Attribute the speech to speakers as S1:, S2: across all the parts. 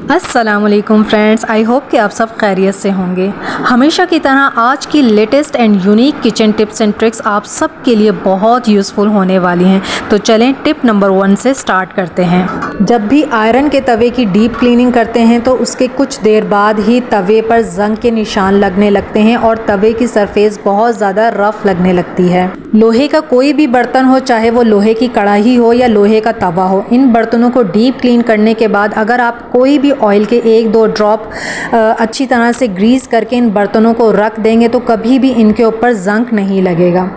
S1: अस्सलामुअलैकुम friends, I hope कि आप सब खैरियत से होंगे। हमेशा की तरह आज की latest and unique kitchen tips and tricks आप सब के लिए बहुत यूज़फुल होने वाली हैं। तो चलें टिप नंबर 1 से स्टार्ट करते हैं। जब भी आयरन के तवे की डीप क्लीनिंग करते हैं तो उसके कुछ देर बाद ही तवे पर जंग के निशान लगने लगते हैं और तवे की सरफेस बहुत ज़्यादा रफ लगने लगती है। लोहे का कोई भी बर्तन हो, चाहे वो लोहे की कढ़ाई हो या लोहे का तवा हो, इन बर्तनों को डीप क्लीन करने के बाद अगर आप कोई भी ऑयल के 1-2 ड्रॉप अच्छी तरह से ग्रीस करके इन बर्तनों को रख देंगे तो कभी भी इनके ऊपर जंग नहीं लगेगा।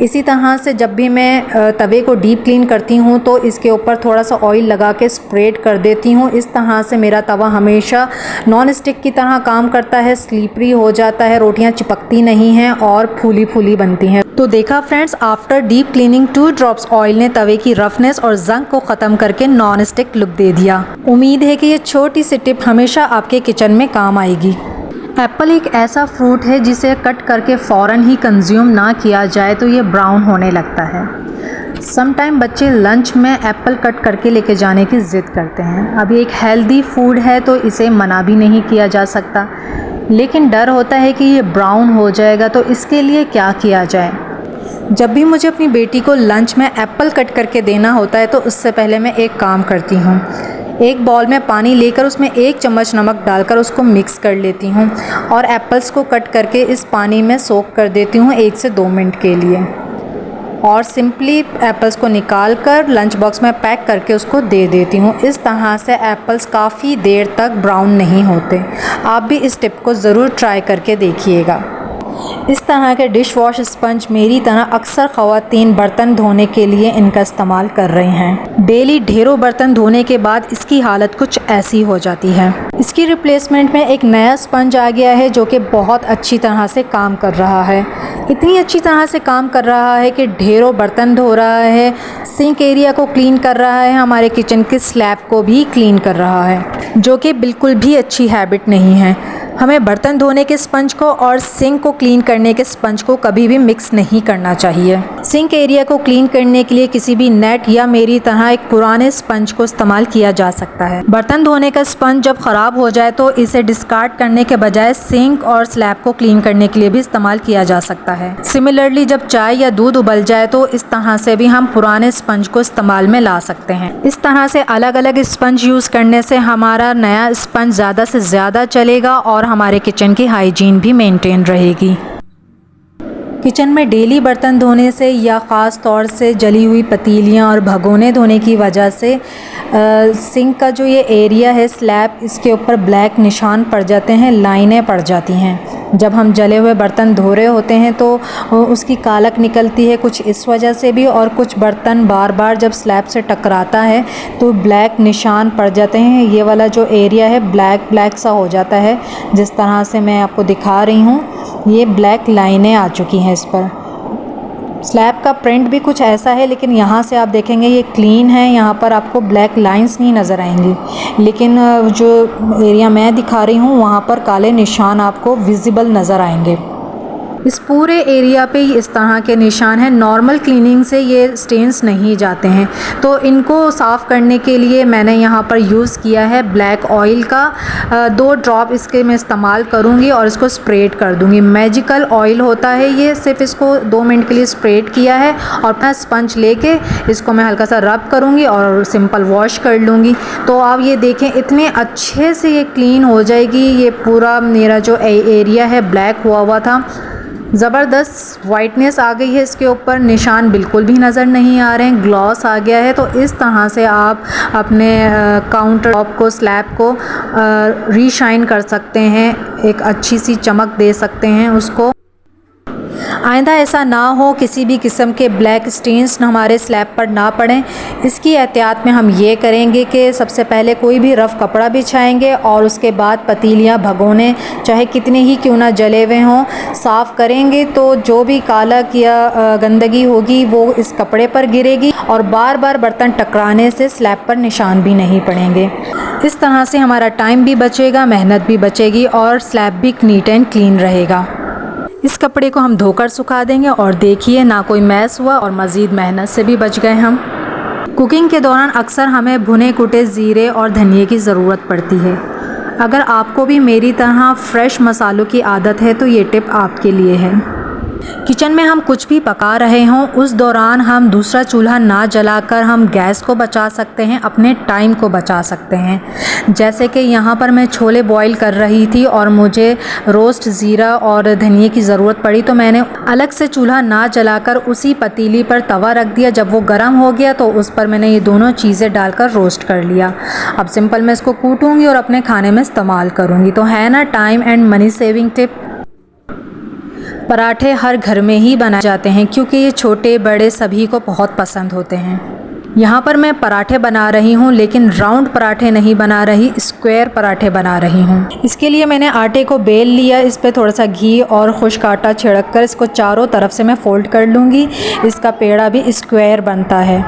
S1: इसी तरह से जब भी मैं तवे को डीप क्लीन करती हूँ तो इसके ऊपर थोड़ा सा ऑयल लगा के स्प्रेड कर देती हूँ। इस तरह से मेरा तवा हमेशा नॉन स्टिक की तरह काम करता है, स्लिपरी हो जाता है, रोटियाँ चिपकती नहीं हैं और फूली फूली बनती हैं। तो देखा friends, after deep cleaning 2 drops oil ने तवे की रफनेस और जंग को ख़त्म करके नॉन स्टिक लुक दे दिया। उम्मीद है कि ये छोटी सी टिप हमेशा आपके किचन में काम आएगी। एप्पल एक ऐसा फ्रूट है जिसे कट करके फ़ौरन ही कंज्यूम ना किया जाए तो ये ब्राउन होने लगता है। समटाइम बच्चे लंच में एप्पल कट करके लेके जाने की ज़िद करते हैं। अब ये एक हेल्दी फूड है तो इसे मना भी नहीं किया जा सकता, लेकिन डर होता है कि ये ब्राउन हो जाएगा। तो इसके लिए क्या किया जाए? जब भी मुझे अपनी बेटी को लंच में एप्पल कट करके देना होता है तो उससे पहले मैं एक काम करती हूँ। एक बाउल में पानी लेकर उसमें 1 चम्मच नमक डालकर उसको मिक्स कर लेती हूँ और एप्पल्स को कट करके इस पानी में सोक कर देती हूँ 1 से 2 मिनट के लिए, और सिंपली एप्पल्स को निकाल कर लंच बॉक्स में पैक करके उसको दे देती हूँ। इस तरह से एप्पल्स काफ़ी देर तक ब्राउन नहीं होते। आप भी इस टिप को ज़रूर ट्राई करके देखिएगा। इस तरह के डिश वॉश स्पंज मेरी तरह अक्सर ख़वातीन बर्तन धोने के लिए इनका इस्तेमाल कर रही हैं। डेली ढेरों बर्तन धोने के बाद इसकी हालत कुछ ऐसी हो जाती है। इसकी रिप्लेसमेंट में एक नया स्पंज आ गया है जो कि बहुत अच्छी तरह से काम कर रहा है। इतनी अच्छी तरह से काम कर रहा है कि ढेरों बर्तन धो रहा है, सिंक एरिया को क्लीन कर रहा है, हमारे किचन के स्लैब को भी क्लीन कर रहा है, जो कि बिल्कुल भी अच्छी हैबिट नहीं है। हमें बर्तन धोने के स्पंज को और सिंक को क्लीन करने के स्पंज को कभी भी मिक्स नहीं करना चाहिए। सिंक एरिया को क्लीन करने के लिए किसी भी नेट या मेरी तरह एक पुराने स्पंज को इस्तेमाल किया जा सकता है। बर्तन धोने का स्पंज जब ख़राब हो जाए तो इसे डिस्कार्ड करने के बजाय सिंक और स्लैब को क्लीन करने के लिए भी इस्तेमाल किया जा सकता है। सिमिलरली जब चाय या दूध उबल जाए तो इस तरह से भी हम पुराने स्पंज को इस्तेमाल में ला सकते हैं। इस तरह से अलग अलग स्पंज यूज़ करने से हमारा नया स्पंज ज़्यादा से ज़्यादा चलेगा और हमारे किचन की हाइजीन भी मेंटेन रहेगी। किचन में डेली बर्तन धोने से या ख़ास तौर से जली हुई पतीलियाँ और भगोने धोने की वजह से सिंक का जो ये एरिया है, स्लैब, इसके ऊपर ब्लैक निशान पड़ जाते हैं, लाइनें पड़ जाती हैं। जब हम जले हुए बर्तन धो रहे होते हैं तो उसकी कालक निकलती है, कुछ इस वजह से भी, और कुछ बर्तन बार बार जब स्लैब से टकराता है तो ब्लैक निशान पड़ जाते हैं। ये वाला जो एरिया है ब्लैक ब्लैक सा हो जाता है, जिस तरह से मैं आपको दिखा रही हूँ। ये ब्लैक लाइनें आ चुकी हैं इस पर। स्लैब का प्रिंट भी कुछ ऐसा है, लेकिन यहाँ से आप देखेंगे ये क्लीन है, यहाँ पर आपको ब्लैक लाइंस नहीं नज़र आएंगी, लेकिन जो एरिया मैं दिखा रही हूँ वहाँ पर काले निशान आपको विजिबल नज़र आएंगे। इस पूरे एरिया पे इस तरह के निशान हैं। नॉर्मल क्लीनिंग से ये स्टेन्स नहीं जाते हैं, तो इनको साफ़ करने के लिए मैंने यहाँ पर यूज़ किया है ब्लैक ऑयल का 2 ड्रॉप इसके मैं इस्तेमाल करूँगी और इसको स्प्रेड कर दूँगी। मैजिकल ऑयल होता है ये, सिर्फ इसको 2 मिनट के लिए स्प्रेड किया है और अपना स्पंज लेके इसको मैं हल्का सा रब करूँगी और सिंपल वॉश कर लूँगी। तो आप ये देखें इतने अच्छे से ये क्लीन हो जाएगी। ये पूरा मेरा जो एरिया है ब्लैक हुआ हुआ था, ज़बरदस्त वाइटनेस आ गई है इसके ऊपर, निशान बिल्कुल भी नज़र नहीं आ रहे हैं, ग्लॉस आ गया है। तो इस तरह से आप अपने काउंटर टॉप को, स्लैब को रीशाइन कर सकते हैं, एक अच्छी सी चमक दे सकते हैं उसको। आइंदा ऐसा ना हो, किसी भी किस्म के ब्लैक स्टेन्स हमारे स्लैब पर ना पड़ें, इसकी एहतियात में हम ये करेंगे कि सबसे पहले कोई भी रफ़ कपड़ा बिछाएंगे और उसके बाद पतीलियाँ, भगोने चाहे कितने ही क्यों ना जले हुए हों, साफ़ करेंगे तो जो भी कालक या गंदगी होगी वो इस कपड़े पर गिरेगी और बार बार बर्तन टकराने से स्लैब पर निशान भी नहीं पड़ेंगे। इस तरह से हमारा टाइम भी बचेगा, मेहनत भी बचेगी और स्लैब भी नीट एंड क्लीन रहेगा। इस कपड़े को हम धोकर सुखा देंगे और देखिए ना कोई मैस हुआ और मज़ीद मेहनत से भी बच गए हम। कुकिंग के दौरान अक्सर हमें भुने कुटे ज़ीरे और धनिए की ज़रूरत पड़ती है। अगर आपको भी मेरी तरह फ्रेश मसालों की आदत है तो ये टिप आपके लिए है। किचन में हम कुछ भी पका रहे हों उस दौरान हम दूसरा चूल्हा ना जलाकर हम गैस को बचा सकते हैं, अपने टाइम को बचा सकते हैं। जैसे कि यहाँ पर मैं छोले बॉईल कर रही थी और मुझे रोस्ट ज़ीरा और धनिए की ज़रूरत पड़ी, तो मैंने अलग से चूल्हा ना जलाकर उसी पतीली पर तवा रख दिया। जब वो गर्म हो गया तो उस पर मैंने ये दोनों चीज़ें डालकर रोस्ट कर लिया। अब सिंपल मैं इसको कूटूँगी और अपने खाने में इस्तेमाल करूँगी। तो है ना time and money saving tip. पराठे हर घर में ही बनाए जाते हैं क्योंकि ये छोटे बड़े सभी को बहुत पसंद होते हैं। यहाँ पर मैं पराठे बना रही हूँ, लेकिन राउंड पराठे नहीं बना रही, स्क्वायर पराठे बना रही हूँ। इसके लिए मैंने आटे को बेल लिया, इस पर थोड़ा सा घी और खुश्क आटा छिड़क कर इसको चारों तरफ से मैं फ़ोल्ड कर लूँगी। इसका पेड़ा भी स्क्वायर बनता है।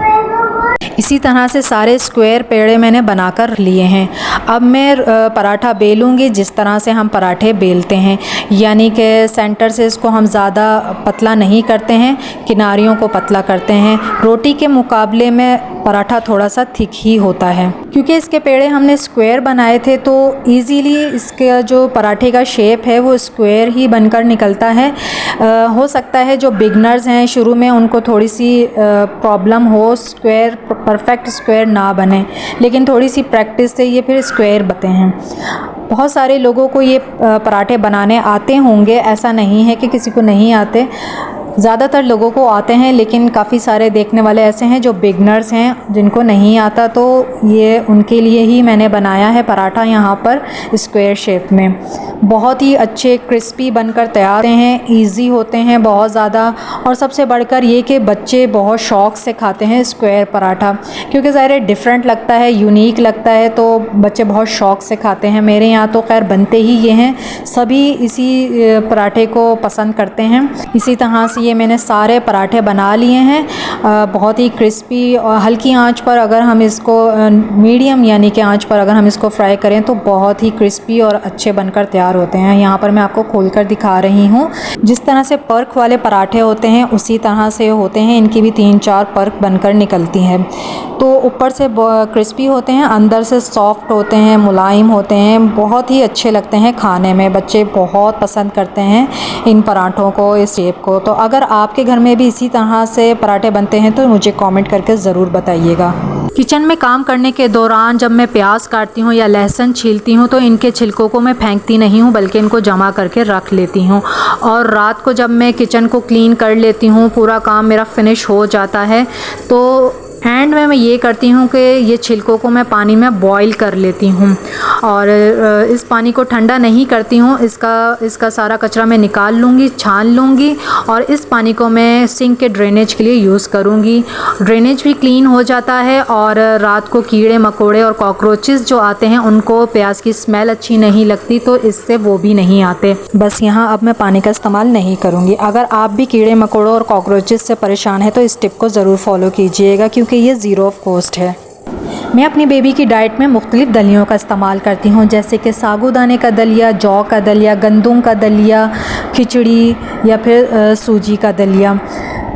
S1: इसी तरह से सारे स्क्वायर पेड़े मैंने बनाकर लिए हैं। अब मैं पराठा बेलूँगी जिस तरह से हम पराठे बेलते हैं, यानी कि सेंटर से इसको हम ज़्यादा पतला नहीं करते हैं, किनारियों को पतला करते हैं। रोटी के मुकाबले में पराठा थोड़ा सा थिक ही होता है। क्योंकि इसके पेड़े हमने स्क्वायर बनाए थे तो इजीली इसका जो पराठे का शेप है वो स्क्वायर ही बनकर निकलता है। हो सकता है जो बिगनर्स हैं शुरू में उनको थोड़ी सी प्रॉब्लम हो, स्क्वायर परफेक्ट स्क्वायर ना बने, लेकिन थोड़ी सी प्रैक्टिस से ये फिर स्क्वायर बनते हैं। बहुत सारे लोगों को ये पराठे बनाने आते होंगे, ऐसा नहीं है कि किसी को नहीं आते। ज़्यादातर लोगों को आते हैं, लेकिन काफ़ी सारे देखने वाले ऐसे हैं जो बिगनर्स हैं जिनको नहीं आता, तो ये उनके लिए ही मैंने बनाया है पराठा यहाँ पर स्क्वायर शेप में। बहुत ही अच्छे क्रिस्पी बनकर तैयार हैं, इजी होते हैं बहुत ज़्यादा, और सबसे बढ़कर ये कि बच्चे बहुत शौक़ से खाते हैं स्क्वायर पराठा, क्योंकि ज़ाहिर डिफरेंट लगता है, यूनिक लगता है, तो बच्चे बहुत शौक़ से खाते हैं। मेरे यहाँ तो खैर बनते ही ये हैं, सभी इसी पराठे को पसंद करते हैं। इसी तरह से ये मैंने सारे पराठे बना लिए हैं। बहुत ही क्रिस्पी और हल्की आंच पर अगर हम इसको मीडियम यानी कि आंच पर अगर हम इसको फ्राई करें तो बहुत ही क्रिस्पी और अच्छे बनकर तैयार होते हैं। यहाँ पर मैं आपको खोलकर दिखा रही हूँ। जिस तरह से पर्क वाले पराठे होते हैं उसी तरह से होते हैं, इनकी भी 3-4 पर्क बनकर निकलती हैं। तो ऊपर से क्रिस्पी होते हैं, अंदर से सॉफ्ट होते हैं, मुलायम होते हैं, बहुत ही अच्छे लगते हैं खाने में। बच्चे बहुत पसंद करते हैं इन पराठों को, इस शेप को। तो अगर आपके घर में भी इसी तरह से पराठे बनते हैं तो मुझे कमेंट करके ज़रूर बताइएगा। किचन में काम करने के दौरान जब मैं प्याज काटती हूँ या लहसुन छीलती हूँ तो इनके छिलकों को मैं फेंकती नहीं हूँ, बल्कि इनको जमा करके रख लेती हूँ। और रात को जब मैं किचन को क्लीन कर लेती हूँ, पूरा काम मेरा फिनिश हो जाता है, तो एंड में मैं ये करती हूँ कि ये छिलकों को मैं पानी में बॉईल कर लेती हूँ, और इस पानी को ठंडा नहीं करती हूँ। इसका सारा कचरा मैं निकाल लूँगी, छान लूँगी, और इस पानी को मैं सिंक के ड्रेनेज के लिए यूज़ करूँगी। ड्रेनेज भी क्लीन हो जाता है, और रात को कीड़े मकोड़े और कॉकरोचेस जो आते हैं उनको प्याज की स्मेल अच्छी नहीं लगती, तो इससे वो भी नहीं आते। बस यहाँ अब मैं पानी का इस्तेमाल नहीं करूँगी। अगर आप भी कीड़े मकोड़ों और कॉकरोचेस से परेशान हैं तो इस टिप को ज़रूर फॉलो कीजिएगा, क्योंकि ये ज़ीरो ऑफ कॉस्ट है। मैं अपनी बेबी की डाइट में मुख्तलिफ़ दलियों का इस्तेमाल करती हूँ, जैसे कि साबूदाने का दलिया, जौ का दलिया, गंदम का दलिया, खिचड़ी या फिर सूजी का दलिया।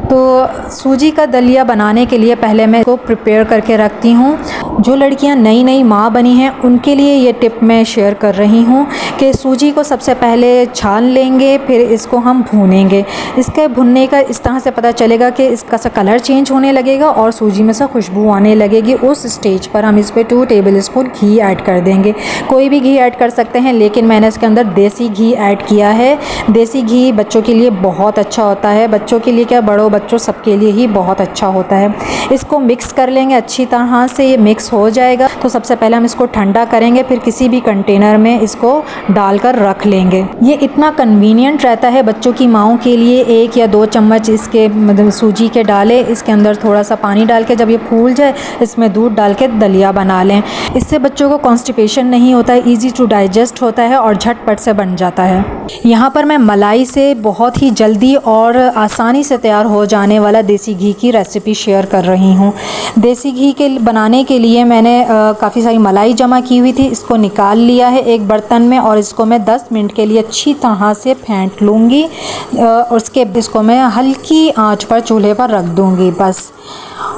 S1: तो सूजी का दलिया बनाने के लिए पहले मैं इसको प्रिपेयर करके रखती हूँ। जो लड़कियाँ नई नई माँ बनी हैं उनके लिए ये टिप मैं शेयर कर रही हूँ कि सूजी को सबसे पहले छान लेंगे, फिर इसको हम भूनेंगे। इसके भुनने का इस तरह से पता चलेगा कि इसका सा कलर चेंज होने लगेगा और सूजी में से खुशबू आने लगेगी। उस स्टेज पर हम इस पर 2 टेबल स्पून घी ऐड कर देंगे। कोई भी घी ऐड कर सकते हैं, लेकिन मैंने इसके अंदर देसी घी ऐड किया है। देसी घी बच्चों के लिए बहुत अच्छा होता है, बच्चों के लिए क्या, बड़ों बच्चों सबके लिए ही बहुत अच्छा होता है। इसको मिक्स कर लेंगे अच्छी तरह से। ये मिक्स हो जाएगा तो सबसे पहले हम इसको ठंडा करेंगे, फिर किसी भी कंटेनर में इसको डालकर रख लेंगे। ये इतना कन्वीनियंट रहता है बच्चों की माँओं के लिए। 1 या 2 चम्मच इसके मतलब सूजी के डालें, इसके अंदर थोड़ा सा पानी डाल के जब ये फूल जाए इसमें दूध डाल के दलिया बना लें। इससे बच्चों को कॉन्स्टिपेशन नहीं होता है, ईजी टू डाइजेस्ट होता है और झटपट से बन जाता है। यहाँ पर मैं मलाई से बहुत ही जल्दी और आसानी से तैयार हो जाने वाला देसी घी की रेसिपी शेयर कर रही हूँ। देसी घी के बनाने के लिए मैंने काफ़ी सारी मलाई जमा की हुई थी, इसको निकाल लिया है एक बर्तन में, और इसको मैं 10 मिनट के लिए अच्छी तरह से फेंट लूँगी। और इसको मैं हल्की आंच पर चूल्हे पर रख दूँगी बस।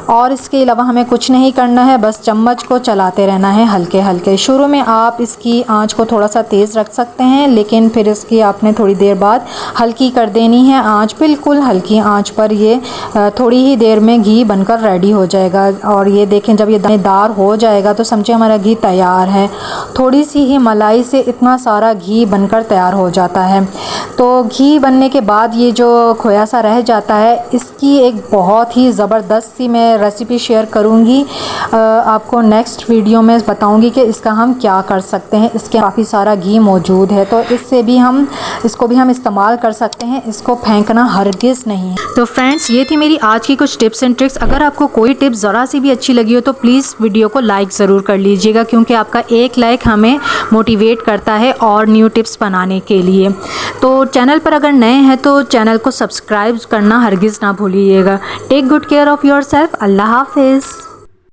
S1: और इसके अलावा हमें कुछ नहीं करना है, बस चम्मच को चलाते रहना है हल्के हल्के। शुरू में आप इसकी आंच को थोड़ा सा तेज़ रख सकते हैं, लेकिन फिर इसकी आपने थोड़ी देर बाद हल्की कर देनी है आंच, बिल्कुल हल्की आंच पर। ये थोड़ी ही देर में घी बनकर रेडी हो जाएगा। और ये देखें, जब ये दानेदार हो जाएगा तो समझिए हमारा घी तैयार है। थोड़ी सी ही मलाई से इतना सारा घी बनकर तैयार हो जाता है। तो घी बनने के बाद ये जो खोया सा रह जाता है, इसकी एक बहुत ही ज़बरदस्त सी मैं रेसिपी शेयर करूँगी आपको। नेक्स्ट वीडियो में बताऊँगी कि इसका हम क्या कर सकते हैं। इसके काफ़ी सारा घी मौजूद है, तो इसको भी हम इस्तेमाल कर सकते हैं। इसको फेंकना हरगिज़ नहीं है। तो फ्रेंड्स, ये थी मेरी आज की कुछ टिप्स एंड ट्रिक्स। अगर आपको कोई टिप्स ज़रा सी भी अच्छी लगी हो तो प्लीज़ वीडियो को लाइक ज़रूर कर लीजिएगा, क्योंकि आपका एक लाइक हमें मोटिवेट करता है और न्यू टिप्स बनाने के लिए। तो चैनल पर अगर नए हैं तो चैनल को सब्सक्राइब करना हरगिज़ ना भूलिएगा। Take good care of yourself. अल्लाह हाफिज़।